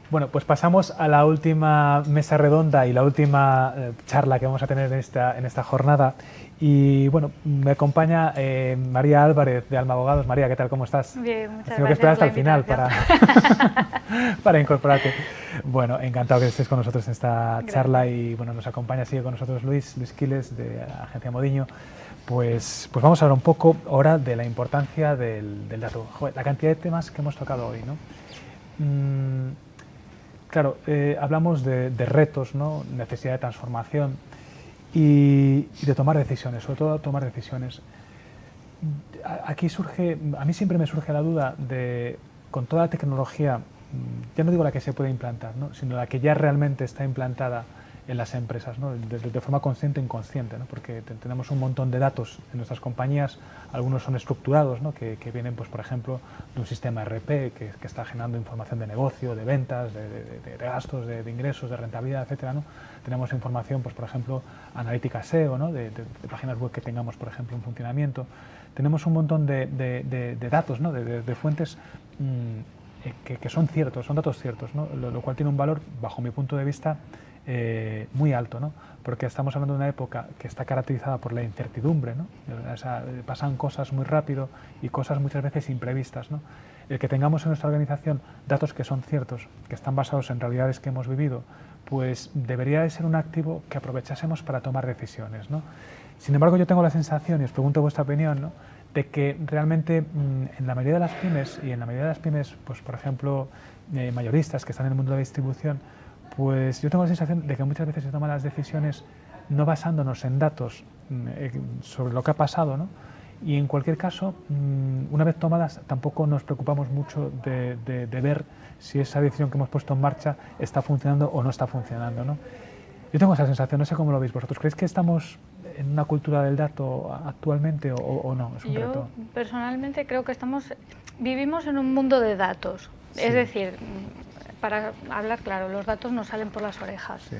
Bueno, pues pasamos a la última mesa redonda y la última charla que vamos a tener en esta jornada. Y bueno, me acompaña María Álvarez de Alma Abogados. María, ¿qué tal? ¿Cómo estás? Bien, muchas Tengo que esperar hasta el final invitación. para incorporarte. Bueno, encantado que estés con nosotros en esta charla. Gracias. Y bueno, nos acompaña, sigue con nosotros Luis Quiles de Agencia Modiño. Pues vamos a hablar un poco ahora de la importancia del dato. Joder, la cantidad de temas que hemos tocado hoy, ¿no? Claro, hablamos de retos, ¿no? Necesidad de transformación y de tomar decisiones, sobre todo tomar decisiones. Aquí surge, a mí siempre me surge la duda de, con toda la tecnología, ya no digo la que se puede implantar, ¿no? Sino la que ya realmente está implantada en las empresas, ¿no? de forma consciente e inconsciente, ¿no? Porque tenemos un montón de datos en nuestras compañías, algunos son estructurados, ¿no? que vienen, pues, por ejemplo, de un sistema RP que está generando información de negocio, de ventas, de gastos, de ingresos, de rentabilidad, etcétera, ¿no? Tenemos información, pues, por ejemplo, analítica SEO, ¿no? de páginas web que tengamos, por ejemplo, en funcionamiento. Tenemos un montón de datos, ¿no? de fuentes que son ciertos, son datos ciertos, ¿no? Lo cual tiene un valor, bajo mi punto de vista, muy alto, ¿no? Porque estamos hablando de una época que está caracterizada por la incertidumbre, ¿no? O sea, pasan cosas muy rápido y cosas muchas veces imprevistas, ¿no? El que tengamos en nuestra organización datos que son ciertos, que están basados en realidades que hemos vivido, pues debería de ser un activo que aprovechásemos para tomar decisiones, ¿no? Sin embargo, yo tengo la sensación, y os pregunto vuestra opinión, ¿no? De que realmente en la mayoría de las pymes, y en la mayoría de las pymes, pues por ejemplo, mayoristas que están en el mundo de la distribución, pues yo tengo la sensación de que muchas veces se toman las decisiones no basándonos en datos sobre lo que ha pasado, ¿no? Y en cualquier caso, una vez tomadas, tampoco nos preocupamos mucho de ver si esa decisión que hemos puesto en marcha está funcionando o no está funcionando, ¿no? Yo tengo esa sensación, no sé cómo lo veis vosotros. ¿Creéis que estamos en una cultura del dato actualmente o no? Es un reto. Yo personalmente creo que vivimos en un mundo de datos. Sí. Es decir, para hablar claro, los datos nos salen por las orejas. Sí.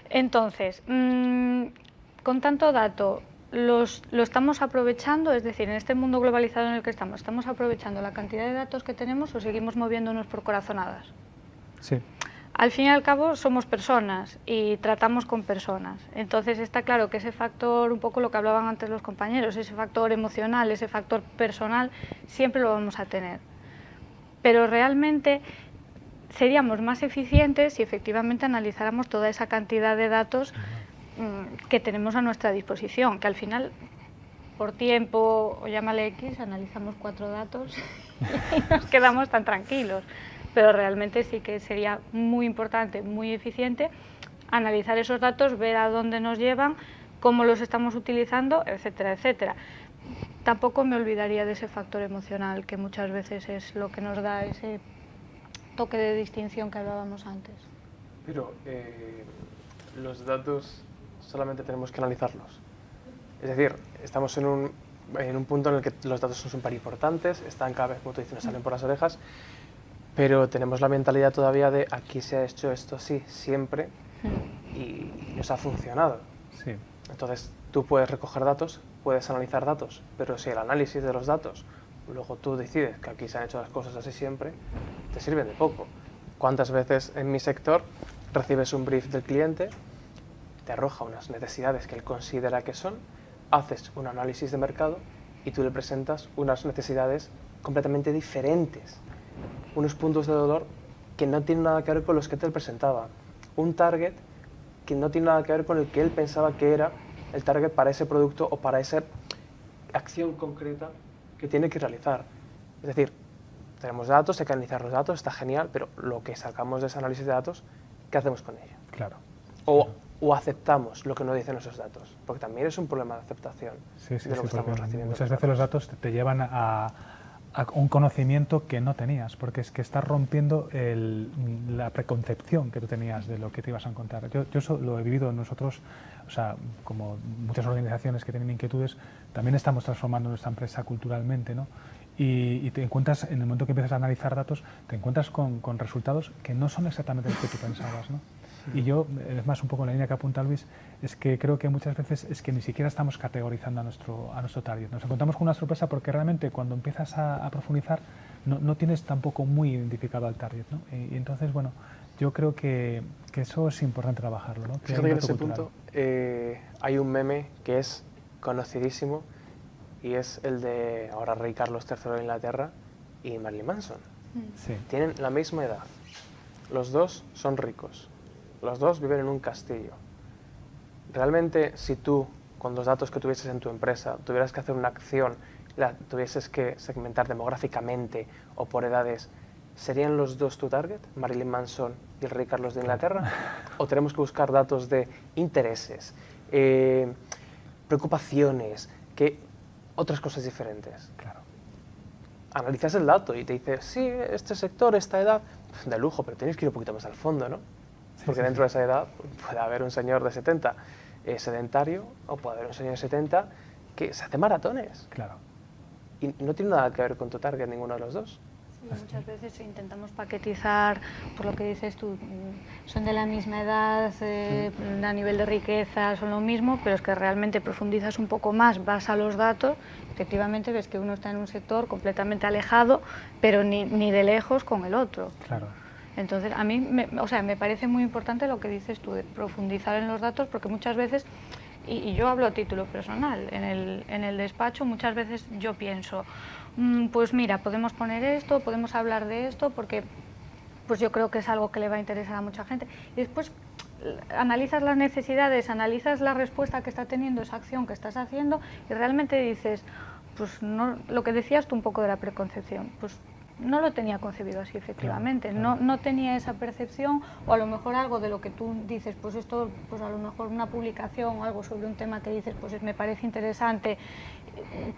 Entonces, con tanto dato, lo estamos aprovechando, es decir, en este mundo globalizado en el que estamos aprovechando la cantidad de datos que tenemos o seguimos moviéndonos por corazonadas. Sí. Al fin y al cabo somos personas y tratamos con personas, entonces está claro que ese factor, un poco lo que hablaban antes los compañeros, ese factor emocional, ese factor personal, siempre lo vamos a tener. Pero realmente seríamos más eficientes si efectivamente analizáramos toda esa cantidad de datos que tenemos a nuestra disposición, que al final, por tiempo, o llámale X, analizamos 4 datos y nos quedamos tan tranquilos. Pero realmente sí que sería muy importante, muy eficiente, analizar esos datos, ver a dónde nos llevan, cómo los estamos utilizando, etcétera, etcétera. Tampoco me olvidaría de ese factor emocional, que muchas veces es lo que nos da ese toque de distinción que hablábamos antes. Pero los datos solamente tenemos que analizarlos. Es decir, estamos en un punto en el que los datos son súper importantes, están cada vez, como tú dices, nos salen por las orejas, pero tenemos la mentalidad todavía de aquí se ha hecho esto así siempre y nos ha funcionado. Sí. Entonces tú puedes recoger datos, puedes analizar datos, pero si el análisis de los datos luego tú decides que aquí se han hecho las cosas así siempre, te sirven de poco. ¿Cuántas veces en mi sector recibes un brief del cliente, te arroja unas necesidades que él considera que son, haces un análisis de mercado y tú le presentas unas necesidades completamente diferentes, unos puntos de dolor que no tienen nada que ver con los que te presentaba, un target que no tiene nada que ver con el que él pensaba que era el target para ese producto o para esa acción concreta que tiene que realizar. Es decir, tenemos datos, hay que analizar los datos, está genial, pero lo que sacamos de ese análisis de datos, ¿qué hacemos con ello? Claro. O aceptamos lo que nos dicen esos datos, porque también es un problema de aceptación de lo que estamos recibiendo. Muchas veces los datos te llevan a un conocimiento que no tenías, porque es que estás rompiendo la preconcepción que tú tenías de lo que te ibas a encontrar. Yo eso lo he vivido nosotros, o sea, como muchas organizaciones que tienen inquietudes, también estamos transformando nuestra empresa culturalmente, ¿no? Y te encuentras, en el momento que empiezas a analizar datos, te encuentras con resultados que no son exactamente los que tú pensabas, ¿no? Y yo, es más un poco en la línea que apunta Luis, es que creo que muchas veces es que ni siquiera estamos categorizando a nuestro target. Nos encontramos con una sorpresa porque realmente cuando empiezas a profundizar no tienes tampoco muy identificado al target, ¿no? Y entonces, bueno, yo creo que eso es importante trabajarlo, ¿no? Fíjate que en ese punto hay un meme que es conocidísimo y es el de ahora Rey Carlos III de Inglaterra y Marilyn Manson. Sí. Tienen la misma edad, los dos son ricos, los dos viven en un castillo. Realmente, si tú, con los datos que tuvieses en tu empresa, tuvieras que hacer una acción, la tuvieses que segmentar demográficamente o por edades, ¿serían los dos tu target, Marilyn Manson y el Rey Carlos de Inglaterra? ¿O tenemos que buscar datos de intereses, preocupaciones, otras cosas diferentes? Claro. Analizas el dato y te dices, sí, este sector, esta edad, de lujo, pero tienes que ir un poquito más al fondo, ¿no? Sí, porque sí, dentro de esa edad puede haber un señor de 70 sedentario o puede haber un señor de 70 que se hace maratones. Claro. Y no tiene nada que ver con tu target ninguno de los dos. Sí, muchas veces intentamos paquetizar, por lo que dices tú, son de la misma edad, a nivel de riqueza son lo mismo, pero es que realmente profundizas un poco más, vas a los datos, efectivamente ves que uno está en un sector completamente alejado, pero ni de lejos con el otro. Claro. Entonces, a mí me parece muy importante lo que dices tú, de profundizar en los datos, porque muchas veces, y yo hablo a título personal, en el despacho muchas veces yo pienso, pues mira, podemos poner esto, podemos hablar de esto, porque pues yo creo que es algo que le va a interesar a mucha gente. Y después analizas las necesidades, analizas la respuesta que está teniendo esa acción que estás haciendo y realmente dices, pues no, lo que decías tú un poco de la preconcepción, pues no lo tenía concebido así, efectivamente, Claro. no tenía esa percepción, o a lo mejor algo de lo que tú dices, pues esto, pues a lo mejor una publicación o algo sobre un tema que dices, pues me parece interesante,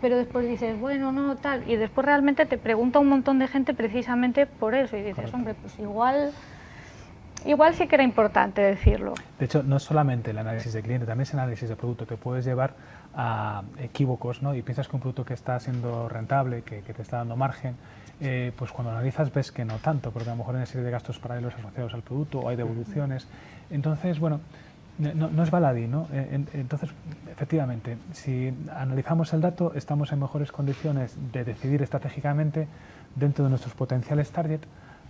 pero después dices, bueno, no, tal, y después realmente te pregunta un montón de gente precisamente por eso, y dices, Correcto. hombre, pues igual sí que era importante decirlo. De hecho, no es solamente el análisis de cliente, también es el análisis de producto. Te puedes llevar a equívocos, ¿no? Y piensas que un producto que está siendo rentable, que te está dando margen, pues cuando analizas ves que no tanto, porque a lo mejor hay una serie de gastos paralelos asociados al producto o hay devoluciones. Entonces, bueno, no es baladí, ¿no? Entonces, efectivamente, si analizamos el dato, estamos en mejores condiciones de decidir estratégicamente dentro de nuestros potenciales target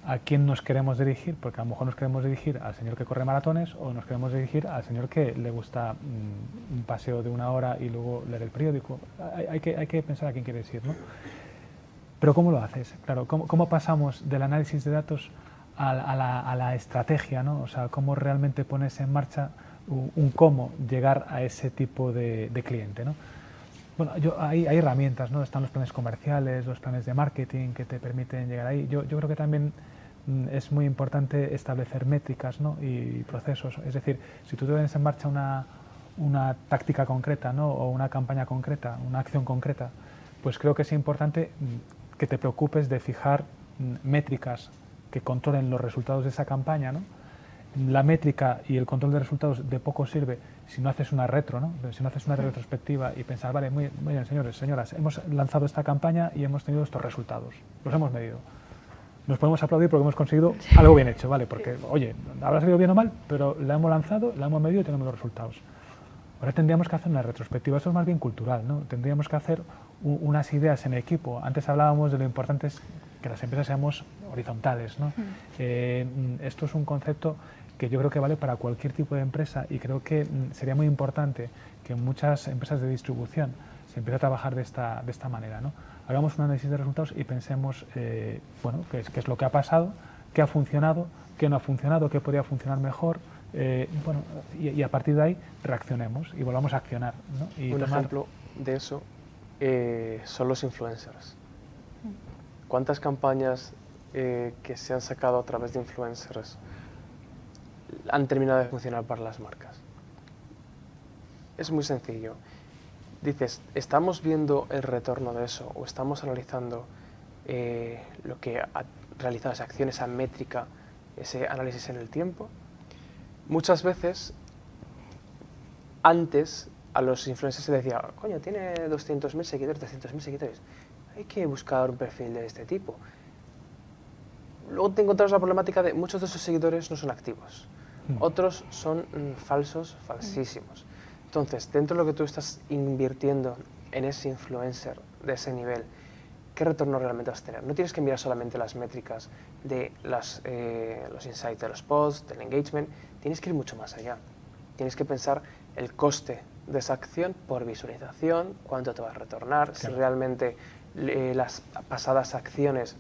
a quién nos queremos dirigir, porque a lo mejor nos queremos dirigir al señor que corre maratones o nos queremos dirigir al señor que le gusta un paseo de 1 hora y luego leer el periódico. Hay que pensar a quién quieres ir, ¿no? Pero ¿cómo lo haces? Claro, ¿cómo pasamos del análisis de datos a la estrategia, ¿no? O sea, ¿cómo realmente pones en marcha un cómo llegar a ese tipo de cliente, ¿no? Bueno, hay herramientas, ¿no? Están los planes comerciales, los planes de marketing que te permiten llegar ahí. Yo creo que también es muy importante establecer métricas, ¿no? Y procesos. Es decir, si tú tienes en marcha una táctica concreta, ¿no? O una campaña concreta, una acción concreta, pues creo que es importante que te preocupes de fijar métricas que controlen los resultados de esa campaña, ¿no? La métrica y el control de resultados de poco sirve si no haces una retro, ¿no? Si no haces una retrospectiva y pensar, vale, muy bien, señores, señoras, hemos lanzado esta campaña y hemos tenido estos resultados, los hemos medido. Nos podemos aplaudir porque hemos conseguido algo bien hecho, ¿vale? Porque, oye, habrá salido bien o mal, pero la hemos lanzado, la hemos medido y tenemos los resultados. Ahora tendríamos que hacer una retrospectiva, eso es más bien cultural, ¿no? Tendríamos que hacer unas ideas en equipo. Antes hablábamos de lo importante es que las empresas seamos horizontales, ¿no? Esto es un concepto que yo creo que vale para cualquier tipo de empresa y creo que sería muy importante que en muchas empresas de distribución se empiece a trabajar de esta manera, ¿no? Hagamos un análisis de resultados y pensemos, bueno, qué es lo que ha pasado, qué ha funcionado, qué no ha funcionado, qué podría funcionar mejor, bueno, y a partir de ahí reaccionemos y volvamos a accionar, ¿no? Y un ejemplo de eso son los influencers. ¿Cuántas campañas que se han sacado a través de influencers han terminado de funcionar para las marcas? Es muy sencillo. Dices, ¿estamos viendo el retorno de eso o estamos analizando lo que ha realizado esa acción, esa métrica, ese análisis en el tiempo? Muchas veces, antes a los influencers se decía, coño, tiene 200.000 seguidores, 300.000 seguidores, hay que buscar un perfil de este tipo. Luego te encontramos la problemática de muchos de esos seguidores no son activos, otros son falsos, falsísimos. Entonces, dentro de lo que tú estás invirtiendo en ese influencer de ese nivel, qué retorno realmente vas a tener. No tienes que mirar solamente las métricas de los insights de los posts, del engagement, tienes que ir mucho más allá. Tienes que pensar el coste de esa acción por visualización, cuánto te va a retornar, claro, si realmente las pasadas acciones.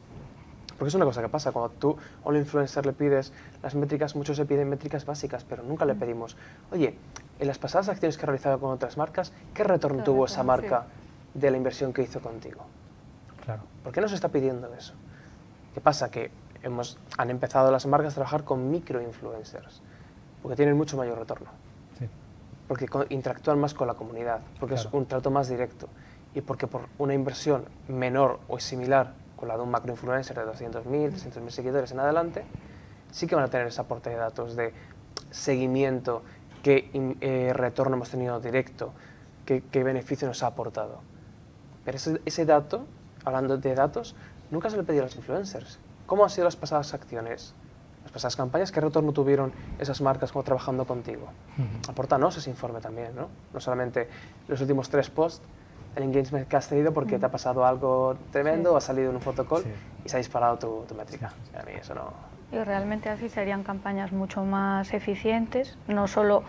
Porque es una cosa que pasa, cuando tú a un influencer le pides las métricas, muchos le piden métricas básicas, pero nunca le pedimos, oye, en las pasadas acciones que ha realizado con otras marcas, ¿qué retorno tuvo esa marca de la inversión que hizo contigo? Claro. ¿Por qué no se está pidiendo eso? ¿Qué pasa? Que han empezado las marcas a trabajar con microinfluencers, porque tienen mucho mayor retorno. Sí. Porque interactúan más con la comunidad, porque claro, es un trato más directo, y porque por una inversión menor o similar con la de un macroinfluencer de 200.000, 300.000 seguidores en adelante, sí que van a tener ese aporte de datos, de seguimiento, qué retorno hemos tenido directo, qué beneficio nos ha aportado. Pero ese dato, hablando de datos, nunca se le pedía a los influencers. ¿Cómo han sido las pasadas acciones? Las pasadas campañas, ¿qué retorno tuvieron esas marcas como trabajando contigo? Apórtanos ese informe también, ¿no? No solamente los últimos 3 posts, el engagement que has tenido porque te ha pasado algo tremendo, ha salido en un photocall y se ha disparado tu métrica. A mí eso no... Y realmente así serían campañas mucho más eficientes, no solo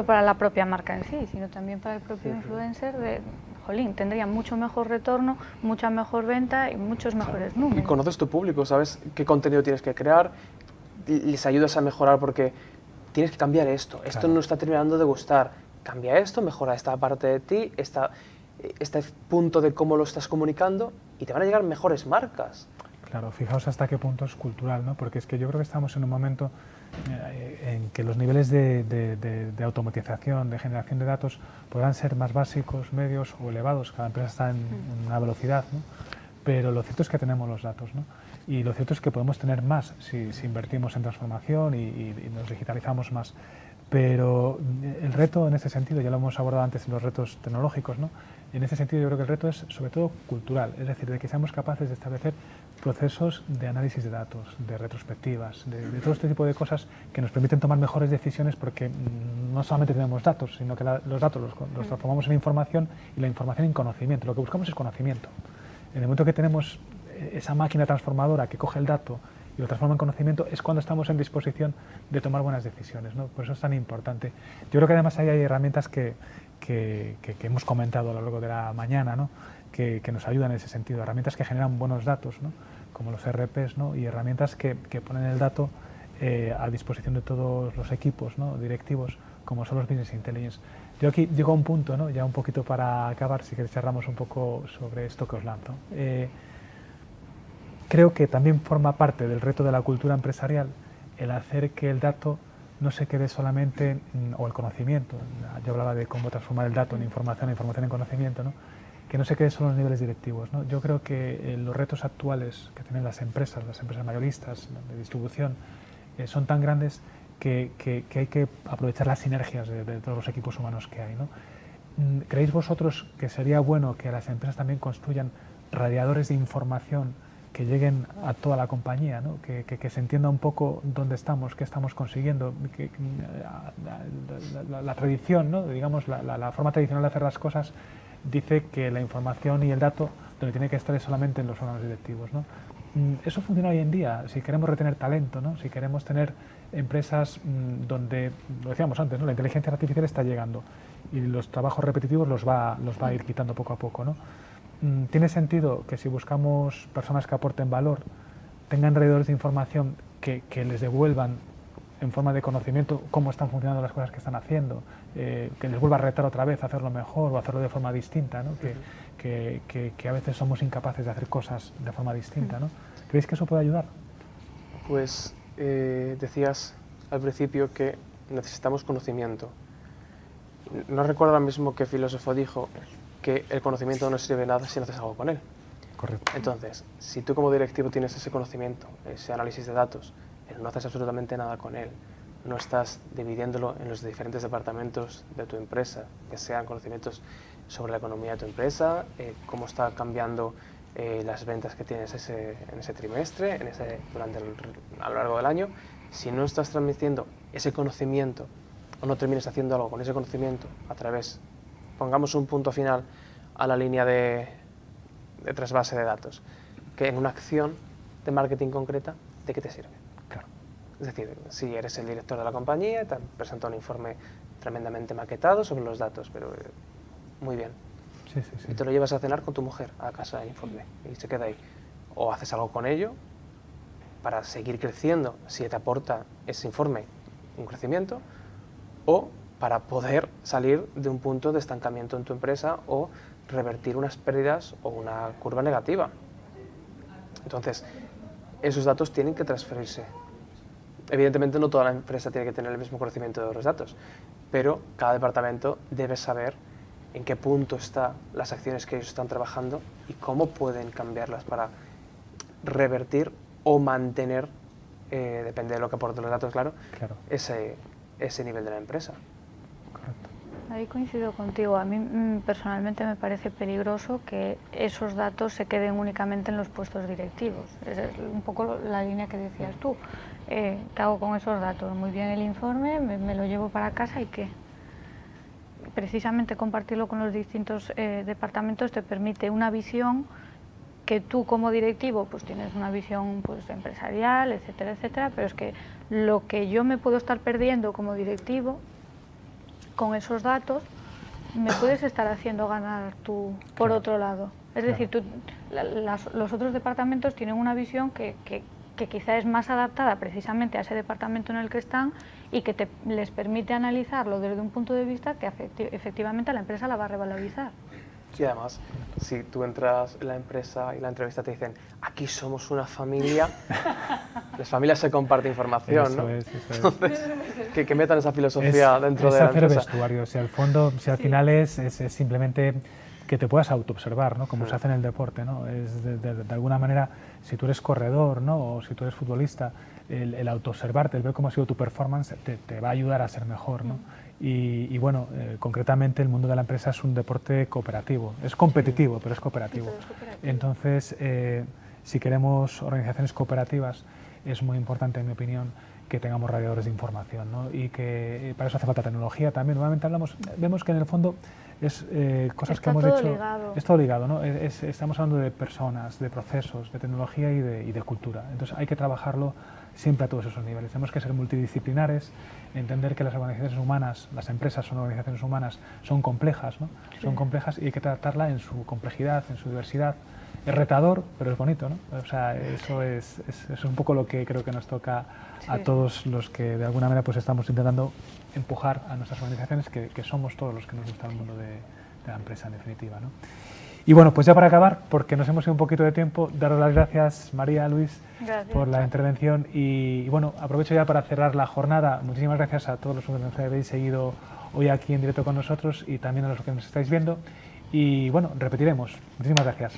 para la propia marca en sí, sino también para el propio influencer. Jolín, tendría mucho mejor retorno, mucha mejor venta y muchos mejores números. Y conoces tu público, sabes qué contenido tienes que crear, y les ayudas a mejorar porque tienes que cambiar esto. Esto no está terminando de gustar. Cambia esto, mejora esta parte de ti, este punto de cómo lo estás comunicando y te van a llegar mejores marcas. Claro, fijaos hasta qué punto es cultural, ¿no? Porque es que yo creo que estamos en un momento en que los niveles de automatización, de generación de datos, podrán ser más básicos, medios o elevados. Cada empresa está en una velocidad, ¿no? Pero lo cierto es que tenemos los datos, ¿no? Y lo cierto es que podemos tener más si invertimos en transformación y nos digitalizamos más. Pero el reto en ese sentido, ya lo hemos abordado antes en los retos tecnológicos, ¿no? En ese sentido yo creo que el reto es sobre todo cultural, es decir, de que seamos capaces de establecer procesos de análisis de datos, de retrospectivas, de todo este tipo de cosas que nos permiten tomar mejores decisiones, porque no solamente tenemos datos, sino que los datos los transformamos en información y la información en conocimiento. Lo que buscamos es conocimiento. En el momento que tenemos esa máquina transformadora que coge el dato y lo transforma en conocimiento, es cuando estamos en disposición de tomar buenas decisiones, ¿no? Por eso es tan importante. Yo creo que además ahí hay herramientas que hemos comentado a lo largo de la mañana, ¿no? que nos ayudan en ese sentido, herramientas que generan buenos datos, ¿no? Como los RPs, ¿no? Y herramientas que ponen el dato a disposición de todos los equipos, ¿no? directivos, como son los Business Intelligence. Yo aquí llego a un punto, ¿no? Ya un poquito para acabar, si queréis charlamos un poco sobre esto que os lanzo. Creo que también forma parte del reto de la cultura empresarial el hacer que el dato no se quede solamente, o el conocimiento, yo hablaba de cómo transformar el dato en información en conocimiento, ¿no? Que no se quede solo en los niveles directivos, ¿no? Yo creo que los retos actuales que tienen las empresas mayoristas de distribución, son tan grandes que hay que aprovechar las sinergias de todos los equipos humanos que hay, ¿no? ¿Creéis vosotros que sería bueno que las empresas también construyan radiadores de información que lleguen a toda la compañía, ¿no? que se entienda un poco dónde estamos, qué estamos consiguiendo, la tradición, ¿no? digamos, la forma tradicional de hacer las cosas dice que la información y el dato donde tiene que estar es solamente en los órganos directivos, ¿no? Eso funciona hoy en día, si queremos retener talento, ¿no? Si queremos tener empresas donde, lo decíamos antes, ¿no? La inteligencia artificial está llegando y los trabajos repetitivos los va a ir quitando poco a poco, ¿no? ¿Tiene sentido que si buscamos personas que aporten valor, tengan alrededor de información que les devuelvan en forma de conocimiento cómo están funcionando las cosas que están haciendo, que les vuelva a retar otra vez a hacerlo mejor o a hacerlo de forma distinta, ¿no? Que a veces somos incapaces de hacer cosas de forma distinta, ¿no? ¿Creéis que eso puede ayudar? Pues decías al principio que necesitamos conocimiento. No recuerdo ahora mismo qué filósofo dijo que el conocimiento no sirve de nada si no haces algo con él. Correcto. Entonces, si tú como directivo tienes ese conocimiento, ese análisis de datos, pero no haces absolutamente nada con él, no estás dividiéndolo en los diferentes departamentos de tu empresa, que sean conocimientos sobre la economía de tu empresa, cómo está cambiando las ventas que tienes en ese trimestre, a lo largo del año, si no estás transmitiendo ese conocimiento o no termines haciendo algo con ese conocimiento a través, pongamos un punto final a la línea de de trasvase de datos, que en una acción de marketing concreta, ¿de qué te sirve? Claro. Es decir, si eres el director de la compañía, te han presentado un informe tremendamente maquetado sobre los datos, pero muy bien. Sí, sí, sí. Y te lo llevas a cenar con tu mujer a casa el informe y se queda ahí. O haces algo con ello para seguir creciendo, si te aporta ese informe un crecimiento, o para poder salir de un punto de estancamiento en tu empresa o revertir unas pérdidas o una curva negativa. Entonces, esos datos tienen que transferirse. Evidentemente no toda la empresa tiene que tener el mismo conocimiento de los datos, pero cada departamento debe saber en qué punto están las acciones que ellos están trabajando y cómo pueden cambiarlas para revertir o mantener, depende de lo que aporten los datos, claro, ese nivel de la empresa. Correcto. Ahí coincido contigo. A mí personalmente me parece peligroso que esos datos se queden únicamente en los puestos directivos. Es un poco la línea que decías tú. ¿Qué hago con esos datos? Muy bien el informe, me lo llevo para casa y ¿qué? Precisamente compartirlo con los distintos departamentos te permite una visión que tú como directivo pues tienes una visión pues empresarial, etcétera, etcétera, pero es que lo que yo me puedo estar perdiendo como directivo con esos datos me puedes estar haciendo ganar tú por otro lado. Es decir, los otros departamentos tienen una visión que quizá es más adaptada precisamente a ese departamento en el que están y que les permite analizarlo desde un punto de vista que efectivamente la empresa la va a revalorizar. Y además, si tú entras en la empresa y la entrevista te dicen aquí somos una familia, las familias se comparten información, eso ¿no? Es, eso es. Entonces, que metan esa filosofía dentro de la hacer empresa. vestuario, si al fondo, si al final es simplemente que te puedas autoobservar, ¿no? Como se hace en el deporte, ¿no? Es de alguna manera, si tú eres corredor, ¿no? O si tú eres futbolista, el autoobservarte, el ver cómo ha sido tu performance, te va a ayudar a ser mejor, ¿no? Y bueno, concretamente el mundo de la empresa es un deporte cooperativo, es competitivo, pero es cooperativo. Entonces, si queremos organizaciones cooperativas, es muy importante, en mi opinión, que tengamos radiadores de información, ¿no? Y que para eso hace falta tecnología también. Nuevamente vemos que en el fondo es cosas que hemos hecho. Ligado. Es todo ligado, ¿no? Estamos hablando de personas, de procesos, de tecnología y de cultura. Entonces hay que trabajarlo siempre a todos esos niveles. Tenemos que ser multidisciplinares, entender que las organizaciones humanas, las empresas son organizaciones humanas, son complejas, ¿no? Sí. Son complejas y hay que tratarla en su complejidad, en su diversidad. Es retador, pero es bonito, ¿no? O sea, eso es un poco lo que creo que nos toca a todos los que de alguna manera pues estamos intentando empujar a nuestras organizaciones, que somos todos los que nos gusta el mundo de la empresa en definitiva, ¿no? Y bueno, pues ya para acabar, porque nos hemos ido un poquito de tiempo, daros las gracias, María, Luis, por la intervención y bueno, aprovecho ya para cerrar la jornada. Muchísimas gracias a todos los que nos habéis seguido hoy aquí en directo con nosotros y también a los que nos estáis viendo y bueno, repetiremos. Muchísimas gracias.